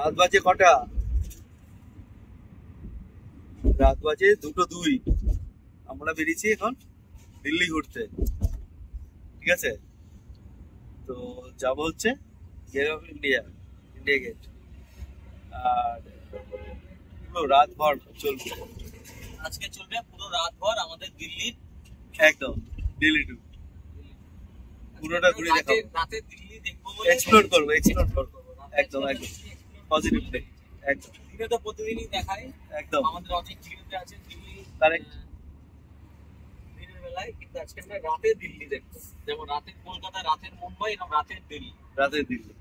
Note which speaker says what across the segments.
Speaker 1: রাত বাজে কটা? রাত বাজে 2:02। আমরা বেরিয়েছি এখন দিল্লি ঘুরতে, ঠিক আছে? তো যাব হচ্ছে gate of India, India gate. আর পুরো রাত ভর চলবে, আজকে চলবে পুরো রাত ভর আমাদের দিল্লির, একদম দিল্লি টু পুরোটা ঘুরে দেখাবো। রাতে দিল্লি দেখবো, এক্সপ্লোর করবো, একদম একদম পজিটিভ প্লে। একদম দিনে তো প্রতিদিনই দেখায়, একদম আমাদের অনেক ভিডিওতে আছে দিল্লি কারেক্ট দিনের বেলায়, কিন্তু আজকে আমরা রাতে দিল্লি দেখবো। যেমন রাতের কলকাতা, রাতের মুম্বাই, এবং রাতের দিল্লি।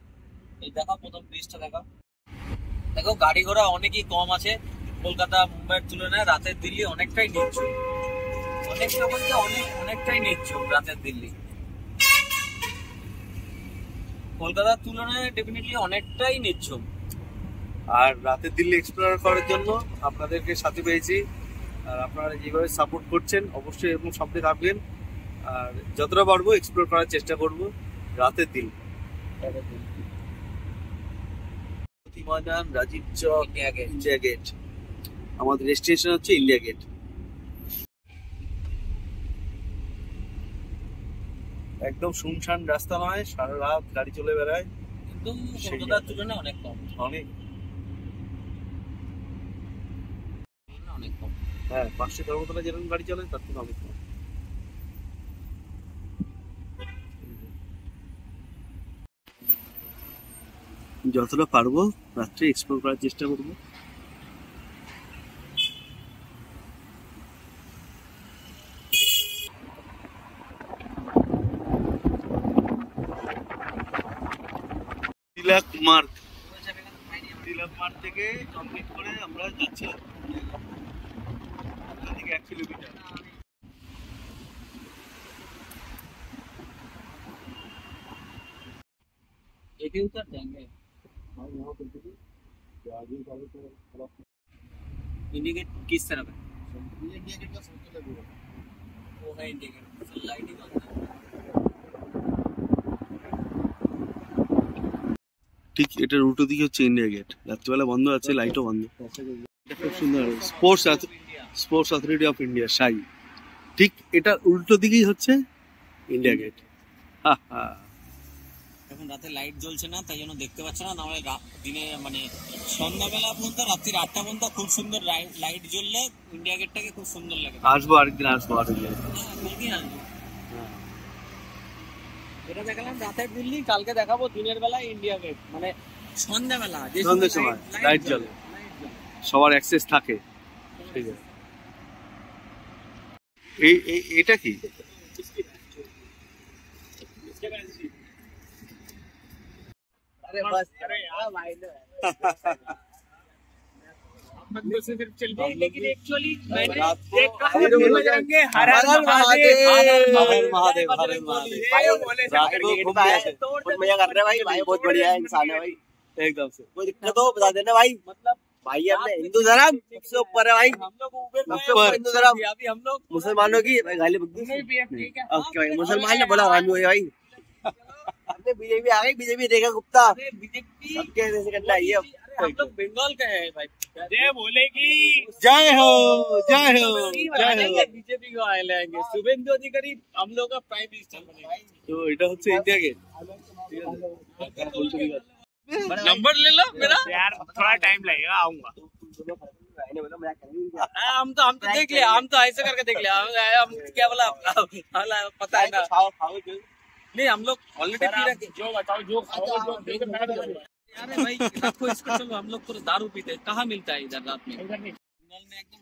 Speaker 1: এই দেখো প্রথম ব্রিজটা দেখো, দেখো গাড়ি ঘোড়া অনেকই কম আছে কলকাতা মুম্বাইয়ের তুলনায়। রাতের দিল্লি অনেকটাই নিচ্ছুম, অনেকটা বলতে অনেকটাই নিচ্ছুম রাতের দিল্লি। কলকাতার তুলনায় ডেফিনেটলি অনেকটাই নিচ্ছুম। আর রাতের দিল্লি এক্সপ্লোর করার জন্য আপনাদেরকে সাথে পেয়েছি, আর আপনারা যেভাবে সাপোর্ট করছেন অবশ্যই এবং সামনে থাকবেন। আর যতটা পারবো এক্সপ্লোর করার চেষ্টা করব রাতের দিল্লি। ময়দান, রাজীব চক, ইন্ডিয়া গেট। আমাদের ডেস্টিনেশন হচ্ছে ইন্ডিয়া গেট। একদম শুনশান রাস্তা নয়, সারা রাত গাড়ি চলে বেড়ায়, কিন্তু কলকাতার তুলনায় অনেক কম, অনেক কম। হ্যাঁ, 500 ধর্মতলা যেরকম গাড়ি চলে তার থেকে অনেক কম। যতটা পারবো রাত্রে এক্সপ্লোর করার চেষ্টা করবো। তিলক মার্গ থেকে কমপ্লিট করে আমরা যাচ্ছি 1 কিলোমিটার। एटी उतर जाएंगे। इंडिया गेट किस तरफ है? इंडिया गेट का सबसे लगे वो है इंडिया गेट, लाइटिंग बंद है। ঠিক এটার উল্টো দিকে হচ্ছে ইন্ডিয়া গেট, রাত্রিবেলা বন্ধ আছে, লাইটও বন্ধ। খুব সুন্দর স্পোর্টস অথরিটি অফ ইন্ডিয়া সাই, ঠিক এটার উল্টো দিকেই হচ্ছে ইন্ডিয়া গেট। এখন রাতে লাইট জ্বলছে না, তাই জন্য দেখতে পাচ্ছ না, নাহলে দিনে মানে সন্ধ্যাবেলা পর্যন্ত রাত্রি 8টা পর্যন্ত খুব সুন্দর লাইট জ্বললে ইন্ডিয়া গেটটাকে খুব সুন্দর লাগে। আসবো আরেকদিন, আসবো কালকে আসবো। এটা দেখালাম রাতের দিল্লি, কালকে দেখাবো দিনের বেলায় ইন্ডিয়া গেট, মানে সন্ধ্যাবেলা সন্ধ্যের সময় লাইট জ্বলে, সবার অ্যাক্সেস থাকে। ঠিক আছে, এটা কি? अरे बस, अरे यार भाई से सिर्फ चल रही, लेकिन एक्चुअली मैंने देखा है बजरंगी हर हर महादेव, हर महादेव, हर महादेव भाई बोले रात को घूम रहे तो मजा कर रहे भाई। भाई बहुत बढ़िया इंसान है भाई, एकदम से। कोई दिक्कत हो बता देना भाई, मतलब भाई हमने हिंदू धर्म सबसे ऊपर है भाई, हम लोग ऊपर हिंदू धर्म। अभी हम लोग मुसलमानों की गाली बकती है, ओके भाई, मुसलमान ने बोला हामी हुए भाई। हमने बीजेपी आ गई, बीजेपी देखा गुप्ता, बीजेपी सबके ऐसे करना है। हम लोग बंगाल का है भाई, जय बोलेगी, जय हो, जय हो, जय हो। बीजेपी को आए लेंगे, शुभेंदु अधिकारी हम लोग का प्राइम मिनिस्टर बनेगा। तो এটা হচ্ছে ইন্ডিয়া গেট। नंबर ले लो मेरा यार, थोड़ा टाइम लगेगा, आऊंगा। हम तो देख लिया, हम तो ऐसे करके देख लिया, हम क्या बोला पता है ना। नहीं, हम लोग ऑलरेडी पी रहे, जो बताओ जो खाओ जो यार भाई रखो इसको, चलो हम लोग तो दारू पीते हैं, कहाँ मिलता है इधर रात में? बंगाल में एकदम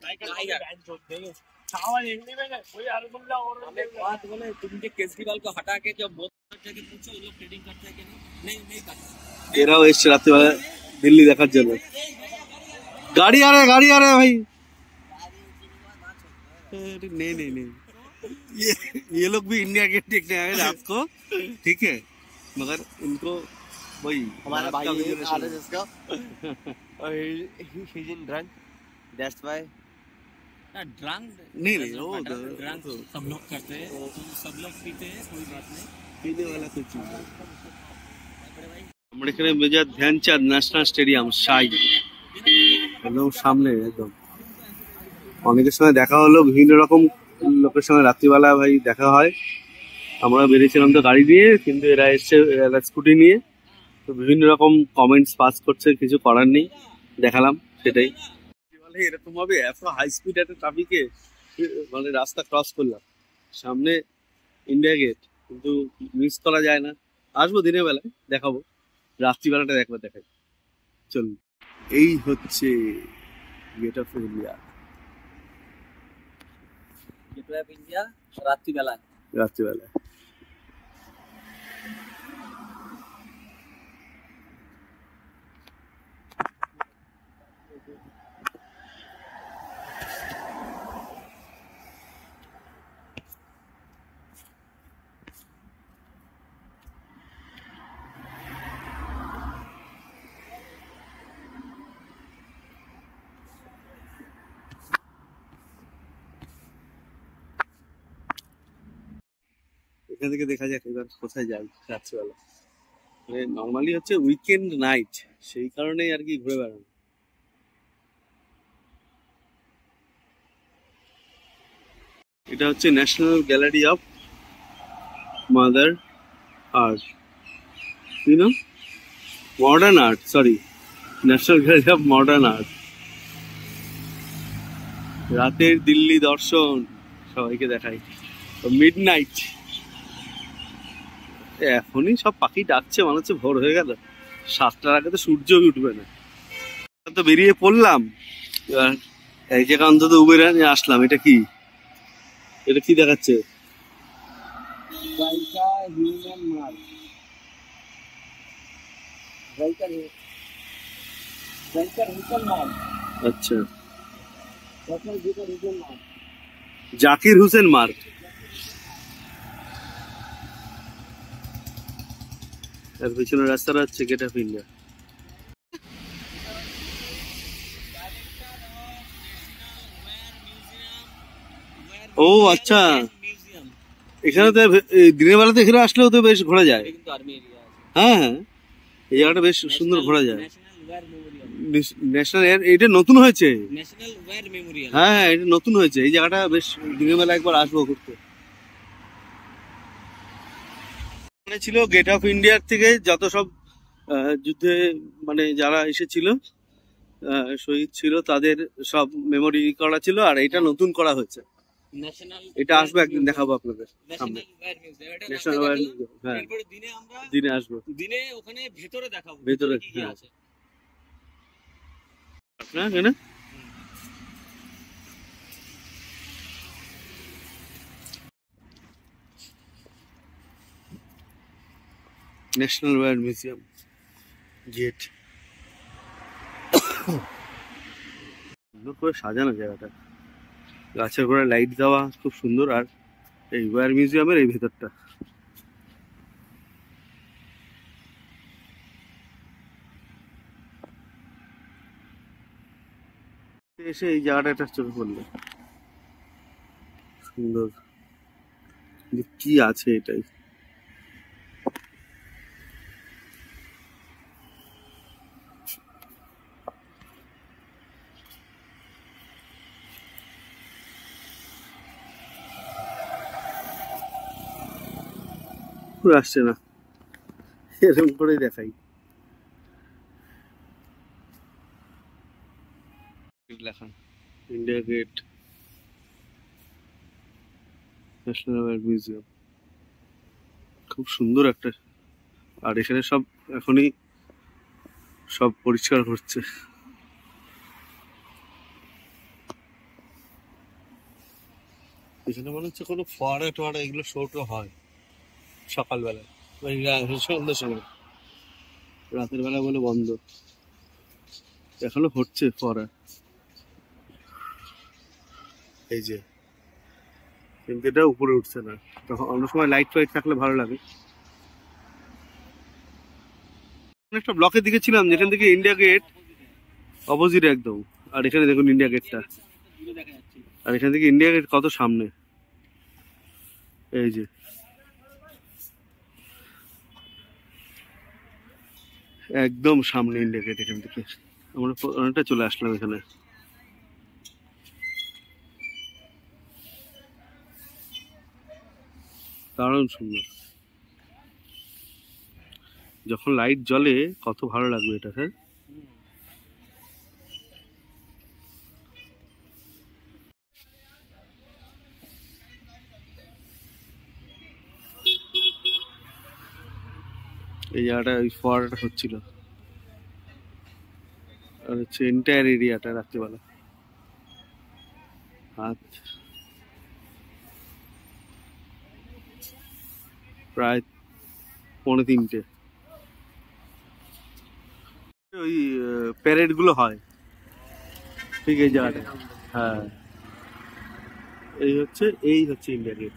Speaker 1: बात बोले, तुम केजरीवाल को हटा के जब बहुत जगह पूछो वो लोग ट्रेडिंग करते हैं कि नहीं करते। এরাও এসছে রাত্রিবেলা দিল্লি দেখার জন্য। গাড়ি आ रहा है भाई। नहीं नहीं नहीं, ये लोग भी इंडिया गेट देखने आए रात को, ठीक है, मगर इनको वही हमारा भाई आरएसएस का और he is in drunk, that's why. Drunk नहीं वो ड्रंक सब लोग करते हैं, सब लोग पीते हैं, कोई बात नहीं, पीने वाला कुछ चीज है। আমরা এখানে মেজর ধ্যানচাঁদ ন্যাশনাল স্টেডিয়াম সাই একদম সামনে একদম। অনেকের সঙ্গে দেখা হলো, বিভিন্ন রকম লোকের সঙ্গে রাত্রিবেলা ভাই দেখা হয়। আমরা বেরিয়েছিলাম তো গাড়ি নিয়ে, কিন্তু এরা এসছে স্কুটি নিয়ে, তো বিভিন্ন রকম কমেন্টস পাস করছে, কিছু করার নেই, দেখালাম সেটাই। এরকম ভাবে এত হাই স্পিড একটা ট্রাফিকে মানে রাস্তা ক্রস করলাম, সামনে ইন্ডিয়া গেট, কিন্তু মিস করা যায় না। আসবো দিনের বেলায় দেখাবো, রাত্রিবেলাটা একবার দেখাই। চলুন, এই হচ্ছে gate of India.
Speaker 2: Gate of India রাত্রিবেলায়।
Speaker 1: রাত্রিবেলায় এখান থেকে দেখা যাক এবার কোথায় যাই রাত্রিবেলা। মানে নর্মালি হচ্ছে উইকেন্ড নাইট, সেই কারণেই আর কি ঘুরে বেড়ানো। এটা হচ্ছে national gallery of mother art, modern art, sorry, national gallery of modern art. রাতের দিল্লি দর্শন সবাইকে দেখাই, মিড নাইট। এখনই সব পাখি ডাকছে, মনে হচ্ছে ভোর হয়ে গেল, 7টার আগে তো সূর্য উঠবে না। তো বেরিয়ে পড়লাম, এবার এই জায়গা অন্তত উবের নিয়ে আসলাম। এটা কি, এটা কি দেখাচ্ছে? আচ্ছা, জাকির হুসেন মার্গ। আর পিছনে রাস্তাটা হচ্ছে গেট অফ ইন্ডিয়া। ও আচ্ছা, এখানে তো দিনের বেলাতে এখানে আসলেও তো বেশ ঘোরা যায়। হ্যাঁ হ্যাঁ, এই জায়গাটা বেশ সুন্দর ঘোরা যায়। ন্যাশনাল, এটা নতুন হয়েছে। হ্যাঁ হ্যাঁ, এটা নতুন হয়েছে, এই জায়গাটা বেশ দিনের বেলা একবার আসবো ঘুরতে। মানে ছিল গেট অফ ইন্ডিয়ার থেকে যত সব যুদ্ধে মানে যারা এসেছিল, শহীদ ছিল, তাদের সব মেমোরি করা ছিল, আর এটা নতুন করা হয়েছে। এটা আসবো একদিন, দেখাবো আপনাদের সামনে। ন্যাশনাল ওয়্যার মিউজিয়াম, হ্যাঁ দিনে আসবো,
Speaker 2: দিনে ওখানে ভেতরে দেখাবো,
Speaker 1: ভেতরে
Speaker 2: কি কি আছে।
Speaker 1: হ্যাঁ কেন ন্যাশনাল ওয়্যার মিউজিয়াম গেট, সুন্দর করে সাজানো জায়গাটা, গাছের গোড়ায় লাইট দেওয়া, খুব সুন্দর। আর এই ওয়্যার মিউজিয়ামের এই ভেতরটা, এসে এই জায়গাটা একটা চোখে পড়লো, সুন্দর। কি আছে এটাই, আসছে না, এরকম করে দেখাই। লেখা India Gate, National War Museum, খুব সুন্দর একটা। আর এখানে সব এখনই সব পরিষ্কার হচ্ছে। এখানে মনে হচ্ছে কোনো ফোয়ারা টোয়ারা এগুলো শোটো হয় সকালবেলায়, ওই সন্ধ্যার সময়, রাতের বেলা বলে বন্ধ। এখনো হচ্ছে ফোয়ারা, এই যে, কিন্তু এটা উপরে উঠছে না। তখন অন্য সময় লাইট ফাইট থাকলে ভালো লাগে। একটা ব্লকের দিকে ছিলাম যেখান থেকে ইন্ডিয়া গেট অপোজিট একদম, আর এখানে দেখুন ইন্ডিয়া গেটটা, আর এখান থেকে ইন্ডিয়া গেট কত সামনে, এই যে। একদম সামনে ইন্ডিয়া গেট। এখান থেকে আমরা অনেকটা চলে আসলাম এখানে। দারুণ সুন্দর, যখন লাইট জ্বলে কত ভালো লাগবে এটা। হ্যাঁ, এই জায়গাটা ওই ফোয়ারাটা হচ্ছিল, আর হচ্ছে এন্টায়ার এরিয়াটা রাত্রিবেলা। রাত প্রায় 2:45। ওই প্যারেড গুলো হয় ঠিক এই জায়গাটা। হ্যাঁ, এই হচ্ছে ইন্ডিয়া গেট।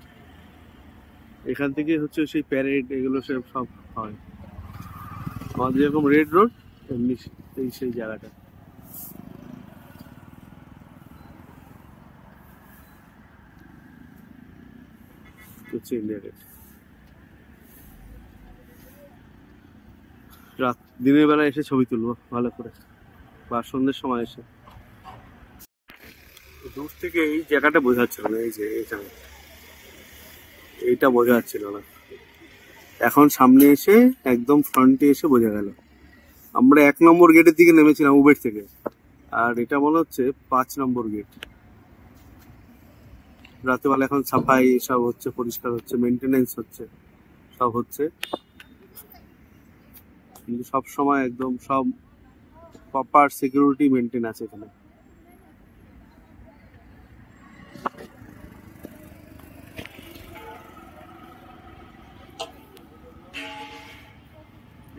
Speaker 1: এখান থেকে হচ্ছে সেই প্যারেড এগুলো সব হয়। আমাদের যেরকম রেড রোড, এমনি সেই জায়গাটা হচ্ছে ইন্ডিয়া গেট। দিনের বেলা এসে ছবি তুলবো ভালো করে, বা সন্ধ্যের সময় এসে। দূর থেকে এই জায়গাটা বোঝা যাচ্ছিল না, এই যে এইটা বোঝা যাচ্ছিল না। এখন সামনে এসে একদম ফ্রন্টে এসে বোঝা গেল। আমরা 1 নম্বর গেটের দিকে নেমেছিলাম উবের থেকে, আর এটা মনে হচ্ছে 5 নম্বর গেট। রাতেবেলা এখন সাফাই সব হচ্ছে, পরিষ্কার হচ্ছে, মেনটেনেন্স হচ্ছে, সব হচ্ছে, কিন্তু সব সময় একদম সব প্রপার সিকিউরিটি মেনটেন আছে এখানে।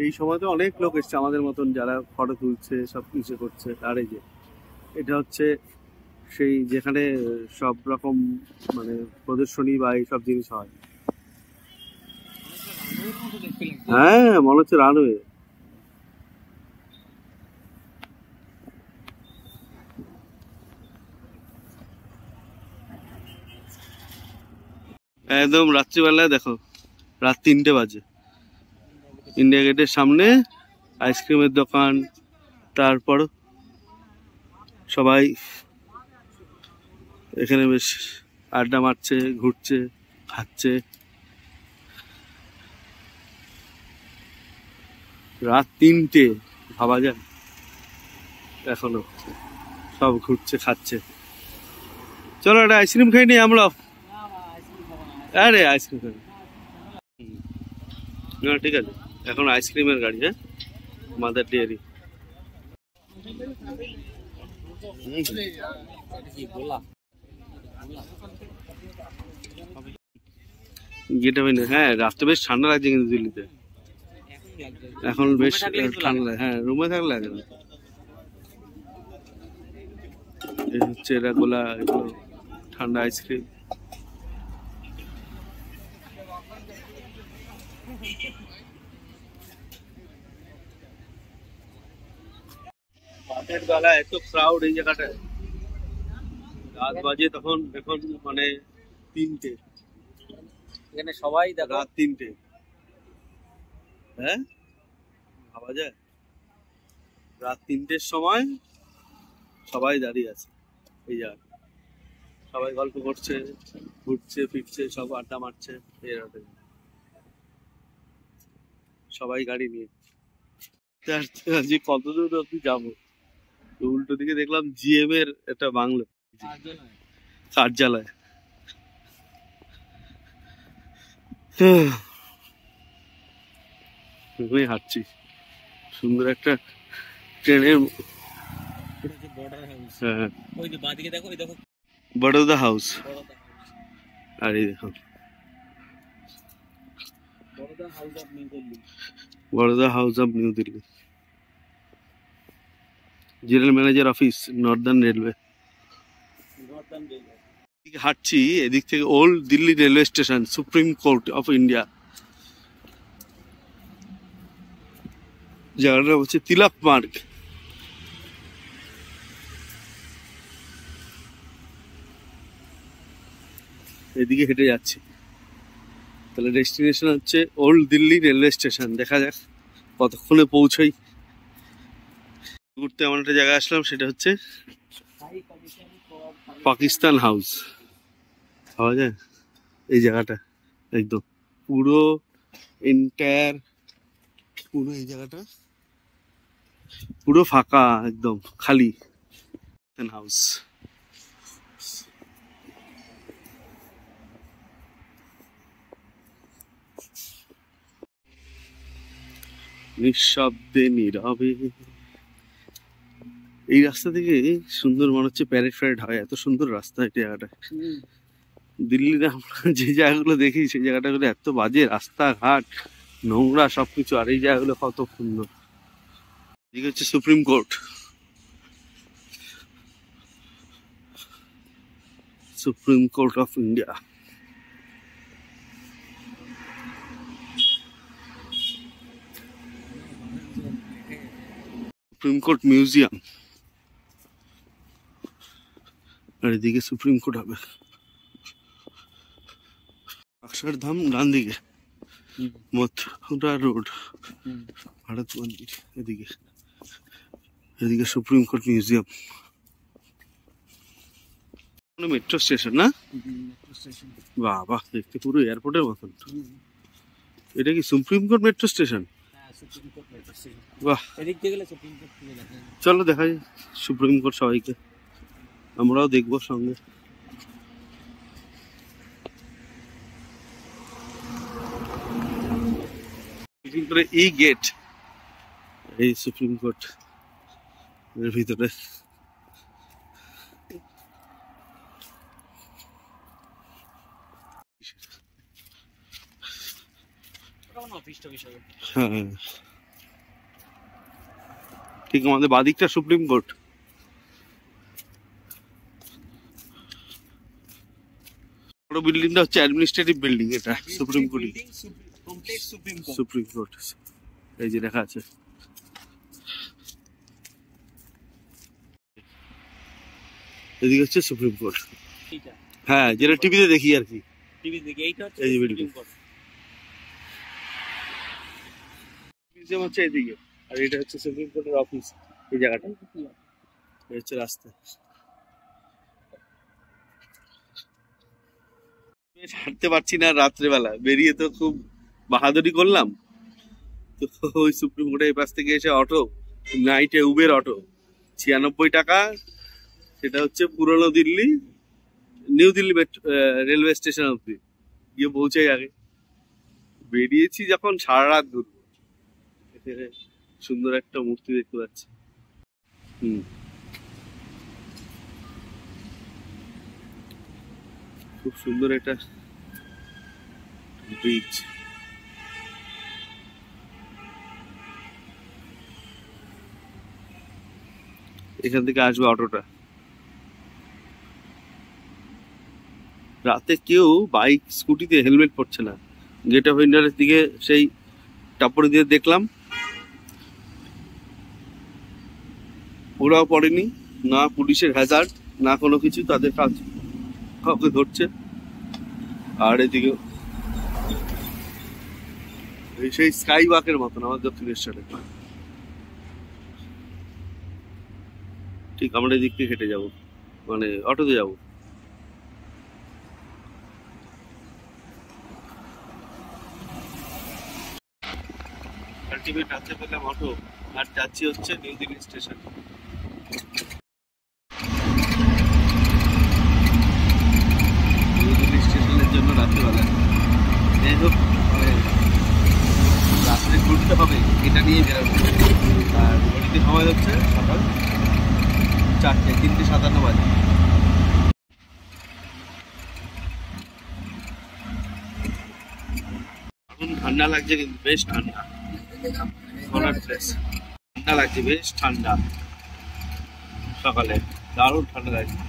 Speaker 1: এই সময় তো অনেক লোক এসছে আমাদের মতন, যারা ফটো তুলছে, সব কিছু করছে। আর এই যে এটা হচ্ছে সেই যেখানে সব রকম মানে প্রদর্শনী বা এইসব জিনিস হয়। হ্যাঁ, মনে হচ্ছে রানওয়ে। একদম রাত্রিবেলায় দেখো, রাত 3টে বাজে, ইন্ডিয়া গেটের সামনে আইসক্রিমের দোকান, তারপর সবাই এখানে বেশ আড্ডা মারছে, ঘুরছে, খাচ্ছে। রাত 3টে, ভাবা যায় এখনো সব ঘুরছে, খাচ্ছে। চলো একটা আইসক্রিম খাই নি আমরা। আরে আইসক্রিম খাই না, ঠিক আছে। এখন আইসক্রিমের গাড়ি। হ্যাঁ, মাদার ডেয়ারি। হ্যাঁ, রাত্রে বেশ ঠান্ডা লাগছে কিন্তু দিল্লিতে এখন বেশ ঠান্ডা লাগে। হ্যাঁ, রুমে থাকলে লাগে না। এই হচ্ছে এরা গোলা, এগুলো ঠান্ডা আইসক্রিম। রাতের বেলা এত ক্রাউড এই জায়গাটায়, রাত বাজে তখন এখন মানে 3টে,
Speaker 2: এখানে সবাই দেখো
Speaker 1: রাত 3টে। হ্যাঁ, ভাবা যায় রাত 3টের সময় সবাই দাঁড়িয়ে আছে এই জায়গায়, সবাই গল্প করছে, ঘুরছে ফিরছে, সব আড্ডা মারছে এই রাতে, সবাই গাড়ি নিয়ে। আজকে কত দূর অব্দি যাবো, উল্টো দিকে দেখলাম জিএম এর একটা বাংলো, কার্যালয়। হাঁটছি সুন্দর একটা ট্রেনের। হ্যাঁ, বড়োদা হাউস। আর এই দেখো Baroda house of new Delhi, general manager office, northern railway. হাঁটছি এদিক থেকে old Delhi railway station, supreme court of India. জায়গাটা হচ্ছে তিলক মার্গ। এদিকে হেঁটে যাচ্ছি, তাহলে ডেস্টিনেশন হচ্ছে ওল্ড দিল্লি রেলওয়ে স্টেশন। দেখা যাক কতক্ষণে পৌঁছাই। ঘুরতে এমন একটা জায়গায় আসলাম, সেটা হচ্ছে পাকিস্তান হাউস। পাওয়া যায় এই জায়গাটা, একদম পুরো এন্টায়ার, পুরো এই জায়গাটা পুরো ফাঁকা, একদম খালি হাউস। নিঃশব্দে নীরবে এই রাস্তা থেকে সুন্দর মনে হচ্ছে প্যারেড ফ্যারেড হয়, এত সুন্দর রাস্তা এই জায়গাটা। দিল্লিতে আমরা যে জায়গাগুলো দেখি সেই জায়গাটাগুলো এত বাজে, রাস্তাঘাট নোংরা সবকিছু, আর এই জায়গাগুলো কত সুন্দর। এদিকে হচ্ছে supreme court, supreme court of India. Supreme court museum, আর এদিকে সুপ্রিম কোর্ট হবে। অক্ষরধাম ডান দিকে, মথুরা রোড, ভারত মন্দির এদিকে, এদিকে supreme court museum. Metro station না? বাহ বাহ, দেখতে পুরো এয়ারপোর্টের মতন। এটা কি সুপ্রিম কোর্ট মেট্রো স্টেশন? বাহ, চলো দেখাই সুপ্রিম কোর্ট সবাইকে, আমরাও দেখবো সঙ্গে। এই গেট, এই সুপ্রিম কোর্ট এর ভিতরে। হ্যাঁ, ঠিক আমাদের বাদিকটা সুপ্রিম কোর্ট। বড় বিল্ডিংটা হচ্ছে অ্যাডমিনিস্ট্রেটিভ বিল্ডিং, এটা সুপ্রিম কোর্ট। সুপ্রিম কোর্ট এই যে দেখা আছে, এদিকে হচ্ছে সুপ্রিম কোর্ট। হ্যাঁ, যেটা টিভিতে দেখি আর কি, এই যে বিল্ডিং হচ্ছে এদিকে, আর এটা হচ্ছে সুপ্রিম কোর্টের অফিস। এই জায়গাটা হচ্ছে রাস্তা। হাঁটতে পারছি না রাত্রেবেলা, বেরিয়ে তো খুব বাহাদুরি করলাম, তো ওই সুপ্রিম কোর্টের পাশ থেকে এসে অটো, নাইটে উবের অটো 96 টাকা। সেটা হচ্ছে পুরনো Delhi, new Delhi railway station অব্দি গিয়ে পৌঁছে। আগে বেরিয়েছি যখন, সারা রাত ঘুরবো। সুন্দর একটা মূর্তি দেখতে পাচ্ছি। খুব সুন্দর একটা ব্রিজ। এখান থেকে আসবে অটোটা। রাতে কেউ বাইক স্কুটিতে হেলমেট পরছে না। গেট অফ ইন্ডিয়ার দিকে সেই টাপড়ি দিয়ে দেখলাম, ওরাও পড়েনি, না পুলিশের হ্যাজার্ড না কোনো কিছু, তাদের কাজ কাউকে ধরছে। আর এদিকে সেই স্কাই ওয়াকের মতন আমার দক্ষিণেশ্বরে, ঠিক আমরা এদিক থেকে হেঁটে যাবো, মানে অটোতে যাবো। আলটিমেট হাতে পেলাম অটো, আর যাচ্ছি হচ্ছে new Delhi station. New Delhi স্টেশনের জন্য রাত্রিবেলা, যাই হোক রাত্রে ঘুরতে হবে, এটা নিয়ে বেরোবো। আর ঘড়িতে সময় হচ্ছে সকাল 4টে, 3:57 বাজে। এখন ঠান্ডা লাগছে, কিন্তু বেশ ঠান্ডা, ঠান্ডা লাগছে, বেশ ঠান্ডা। সকালে দারুণ ঠান্ডা লাগছে।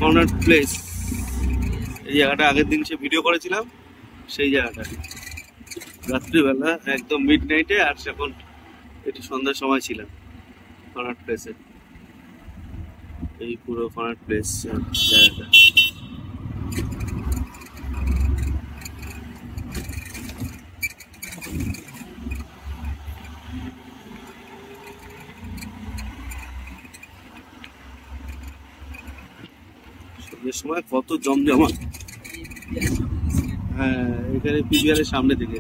Speaker 1: কর্নার প্লেস, এই জায়গাটা আগের দিন সে ভিডিও করেছিলাম, সেই জায়গাটা রাত্রিবেলা একদম মিড নাইটে। আর এখন একটু সন্ধ্যার সময় ছিলাম কর্নার প্লেসে। এই পুরো কর্নার প্লেস জায়গাটা। সন্ধ্যের সময় কত জমজমা। হ্যাঁ, এখানে পিভিআর এর সামনে দিকে,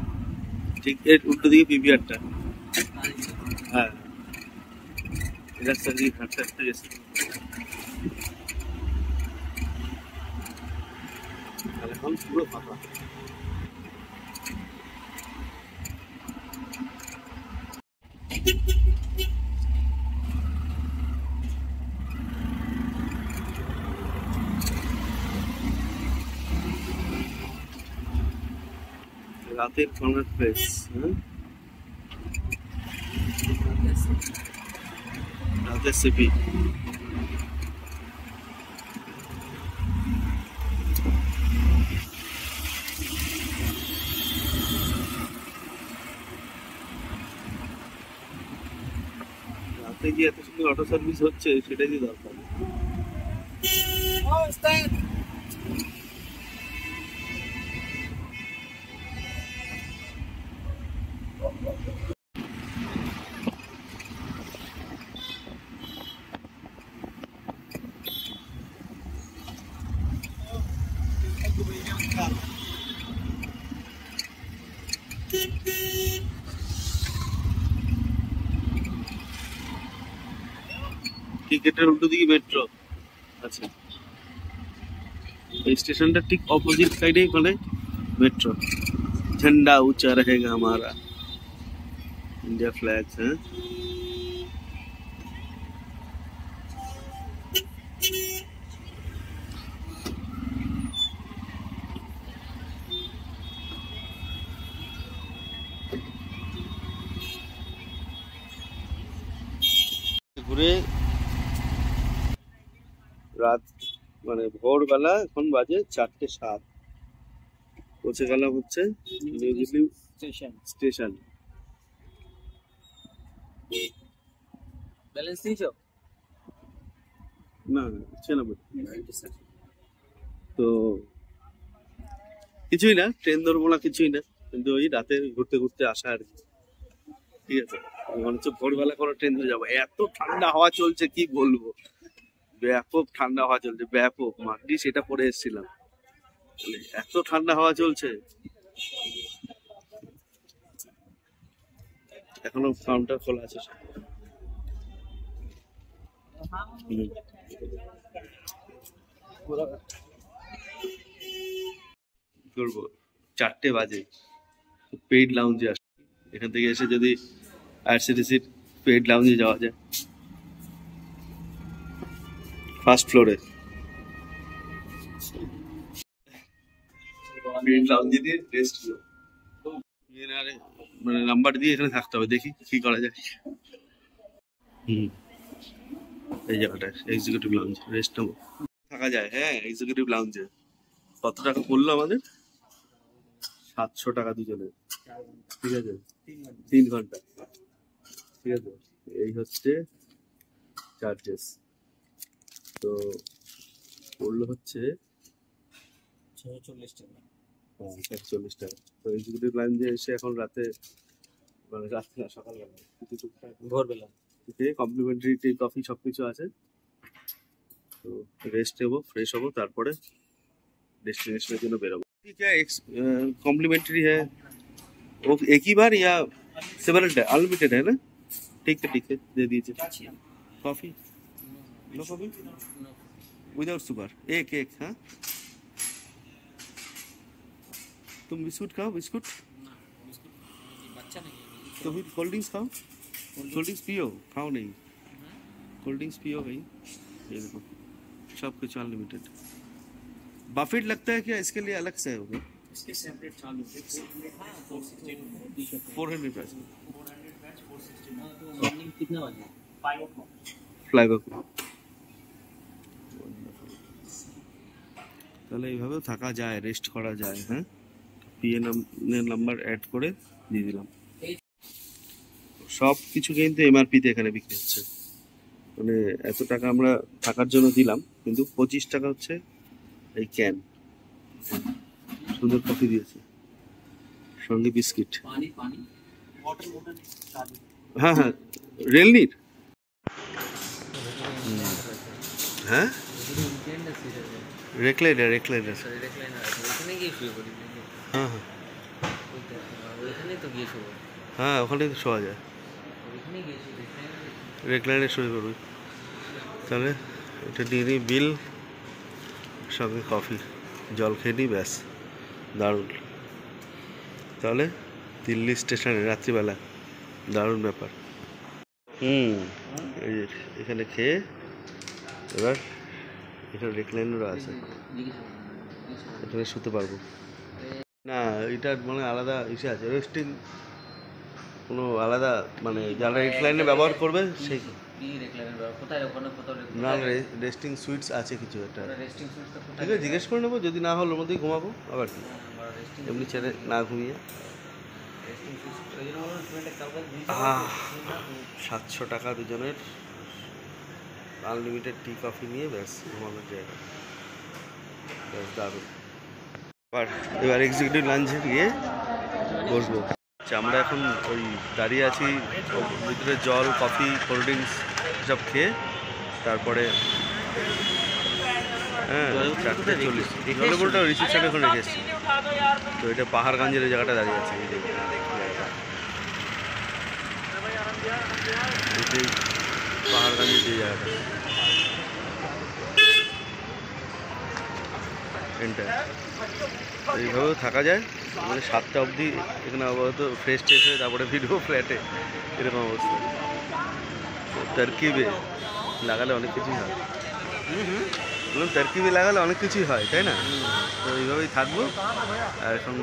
Speaker 1: ঠিক এর উল্টো দিকে পিভিআরটা। হ্যাঁ, রাস্তা দিয়ে হাঁটতে হাঁটতে গেছে। আর এখন পুরো ফাঁকা। রাতের কর্নার প্লেস। হ্যাঁ, রাতের সিপি। রাতে যে এত সুন্দর অটো সার্ভিস হচ্ছে, সেটাই যে দরকার। টিকেটের উল্টো দিকে মেট্রো। আচ্ছা, এই স্টেশনটা ঠিক অপোজিট সাইডে মানে মেট্রো। झंडा ऊंचा रहेगा हमारा, इंडिया फ्लैग। हैं, ঘুরে রাত মানে ভোরবেলা এখন বাজে 4:07, পৌঁছে গেলাম হচ্ছে নিউ দিল্লি স্টেশন।
Speaker 2: ব্যালেন্স দিয়েছো?
Speaker 1: না, 96। তো কিছুই না, ট্রেন ধরবো না, কিছুই না, কিন্তু ওই রাতে ঘুরতে ঘুরতে আসা আর কি। ঠিক আছে, মনে হচ্ছে ভোরবেলা কোনো ট্রেন ধরে যাবো। এত ঠান্ডা হাওয়া চলছে কি বলবো, ব্যাপক ঠান্ডা হাওয়া চলছে, ব্যাপক। মাটি সেটা পরে এসেছিলাম, এত ঠান্ডা হাওয়া চলছে। এখনো কাউন্টার খোলা আছে। করবো 4টে বাজে, পেইড লাউঞ্জে আসি। এখান থেকে এসে যদি আইআরসিটিসির পেইড লাউঞ্জে যাওয়া যায়, ফার্স্ট ফ্লোরে পেইড লাউঞ্জে দিয়ে রেস্ট নিও। মানে নাম্বার দিয়ে এখানে থাকতে হবে, দেখি কি করা যায়। এই জায়গাটা এক্সিকিউটিভ লাউঞ্জ, রেস্ট নেবো, থাকা যায়। হ্যাঁ, এক্সিকিউটিভ লাউঞ্জে কত টাকা পড়লো আমাদের? 700 টাকা দুজনের। ঠিক আছে, 3 ঘন্টা। ঠিক আছে, এই হচ্ছে চার্জেস। তো পড়লো হচ্ছে
Speaker 2: 46 টাকা।
Speaker 1: হ্যাঁ, 140 টাকা। তো এক্সিকিউটিভ লাউঞ্জে এসে এখন রাতে, মানে রাত্রে না, সকালবেলা কিছু টুকটাক
Speaker 2: ভোরবেলা
Speaker 1: কমপ্লিমেন্টারি টি কফি সবকিছু আছে। তো রেস্ট নেবো, ফ্রেশ হবো, তারপরে डेस्टिनेशन के लिए बेरो। ठीक है, कॉम्प्लीमेंट्री है वो एक ही बार या सेपरेट है? अनलिमिटेड है ना? ठीक है, दे दीजिए। Coffee? No coffee without sugar, एक। हाँ, तुम बिस्कुट खाओ, बिस्कुट तो फिर कोल्ड ड्रिंक्स खाओ, कोल्ड ड्रिंक्स पियो, खाओ नहीं, कोल्ड ड्रिंक्स पियो भाई। ये देखो सब कुछ अनलिमिटेड। बफेट लगता है क्या? इसके लिए अलग से होगा?
Speaker 2: इसके सेपरेट चालू है
Speaker 1: 400 प्राइस।
Speaker 2: 400 बैच 460 कितना बजा? 5 o'clock।
Speaker 1: Fly back. তাহলে এইভাবেও থাকা যায়, রেস্ট করা যায়। হ্যাঁ, পিএনএম নাম্বার অ্যাড করে দিয়ে দিলাম। সব কিছু কিন্তু এমআরপিতে এখানে বিক্রি হচ্ছে, মানে এত টাকা আমরা থাকার জন্য দিলাম, কিন্তু 25 টাকা হচ্ছে এই ক্যান। সুন্দর কফি দিয়েছে, সঙ্গে বিস্কিট।
Speaker 2: पानी पानी वाटर वाटर चालू
Speaker 1: হ্যাঁ হ্যাঁ, রেলনির। হ্যাঁ, রেকলাইনার রেকলাইনার। হ্যাঁ হ্যাঁ হ্যাঁ, ওখানে তো শোয়া যায়, রেকলাইনে শুয়ে করবি। তাহলে এটা দিয়ে নিই বিল, সঙ্গে কফি, জল খেয়ে নিই, ব্যাস দারুণ। তাহলে দিল্লি স্টেশনে রাত্রিবেলা দারুণ ব্যাপার। এই যে এখানে খেয়ে এবার এখানে রেকলাইনারও আছে, এখানে শুতে পারবো না। এটার মানে আলাদা ইসে আছে, রেস্টিং কোনো আলাদা, মানে যারা রেকলাইনে ব্যবহার করবে সেই না, রেস্টিং সুইটস আছে কিছু একটা। ঠিক আছে, জিজ্ঞেস করে নেবো, যদি না হলো ওর মধ্যেই ঘুমাবো, আবার কি এমনি ছেড়ে না ঘুমিয়ে। 700 টাকা দুজনের, আনলিমিটেড টি কফি নিয়ে ব্যাস ঘুমানোর জায়গা, ব্যাস দারুণ। এবার এক্সিকিউটিভ লাঞ্চে গিয়ে বসবো। আচ্ছা, আমরা এখন ওই দাঁড়িয়ে আছি, ভিতরে জল, কফি, কোল্ড ড্রিঙ্কস সব খেয়ে, তারপরে হ্যাঁ 4:40 জলগুলোটা রিসেপশনে এখন রেখে এসেছি। তো এটা পাহাড়গঞ্জের ওই জায়গাটা দাঁড়িয়ে আছে, এই যে পাহাড়গঞ্জের যে জায়গাটা, এইভাবেও থাকা যায়, মানে 7টা অবধি এখানে আপাতত ফ্রেশ ট্রেশ হয়ে তারপরে ভিডিও ফ্ল্যাটে, এরকম অবস্থা। টার্কিবে লাগালে অনেক কিছুই হয়, বললাম টার্কিবে লাগালে অনেক কিছুই হয়, তাই না? তো এইভাবেই থাকবো, আর এখন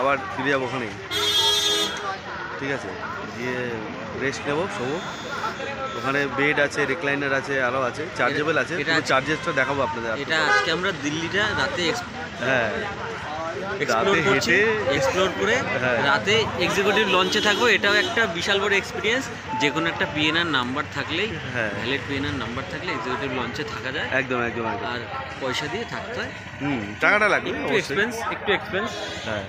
Speaker 1: আবার ফিরে যাবো ওখানেই। ঠিক আছে, গিয়ে রেস্ট নেবো, শোবো। ওখানে বেড আছে, রিক্লাইনার আছে, আরও আছে, চার্জেবল আছে। চার্জেসটা দেখাবো আপনাদের।
Speaker 2: এটা আজকে আমরা দিল্লিটা রাতে
Speaker 1: হ্যাঁ
Speaker 2: এক্সপ্লোর করে রাতে এক্সিকিউটিভ লঞ্চে থাকবো। এটাও একটা বিশাল বড় এক্সপিরিয়েন্স। যে কোনো একটা পিএনআর নাম্বার থাকলেই, ভ্যালিড পিএনআর নাম্বার থাকলে এক্সিকিউটিভ লঞ্চে থাকা যায়।
Speaker 1: একদম একদম।
Speaker 2: আর পয়সা দিয়ে থাকতে হয়,
Speaker 1: টাকাটা লাগবে,
Speaker 2: একটু এক্সপেন্স,
Speaker 1: হ্যাঁ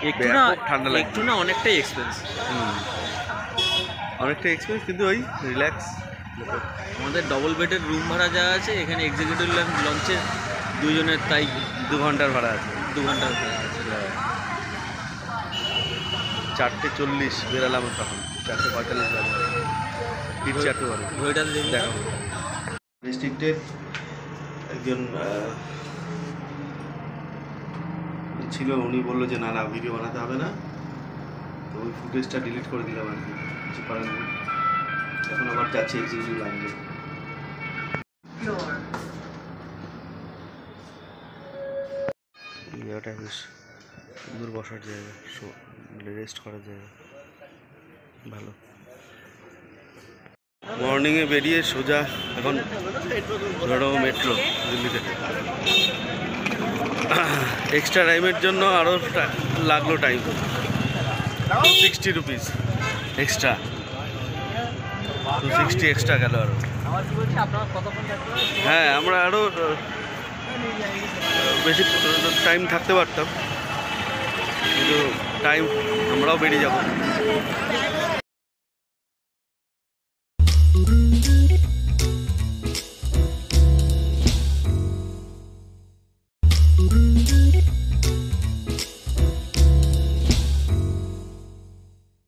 Speaker 2: একটু না অনেকটাই এক্সপেন্স,
Speaker 1: অনেকটা এক্সপেন্স, কিন্তু ওই রিল্যাক্স।
Speaker 2: আমাদের ডবল বেডের রুম ভাড়া যা আছে, এখানে এক্সিকিউটিভ লঞ্চে দুজনের তাই
Speaker 1: 2 ঘন্টার ভাড়া আছে,
Speaker 2: 2 ঘন্টার ভাড়া আছে।
Speaker 1: 4:40 বেরালাম, তখন 4:45 বাজে, 4:00 বাজে।
Speaker 2: ঘড়িটা
Speaker 1: দেখাবো। রেস্ট্রিক্টেড একজন ছিল, উনি বললো যে না না ভিডিও বানাতে হবে না, তো ওই ফুটেজটা ডিলিট করে দিলাম আর কি, কিছু করার নেই। এখন আবার যাচ্ছে এক্সিকিউটিভ লাইনে। জায়গাটা বেশ সুন্দর, বসার জায়গা, রেস্ট করার জায়গা, ভালো। মর্নিংয়ে বেরিয়ে সোজা এখন ধরো মেট্রো দিল্লি থেকে। এক্সট্রা টাইমের জন্য আরও লাগলো টাইম, 260 রুপিস এক্সট্রা, 260 এক্সট্রা গেল আরও। হ্যাঁ, আমরা আরও বেশি টাইম থাকতে পারতাম, কিন্তু টাইম আমরাও বেরিয়ে যাব।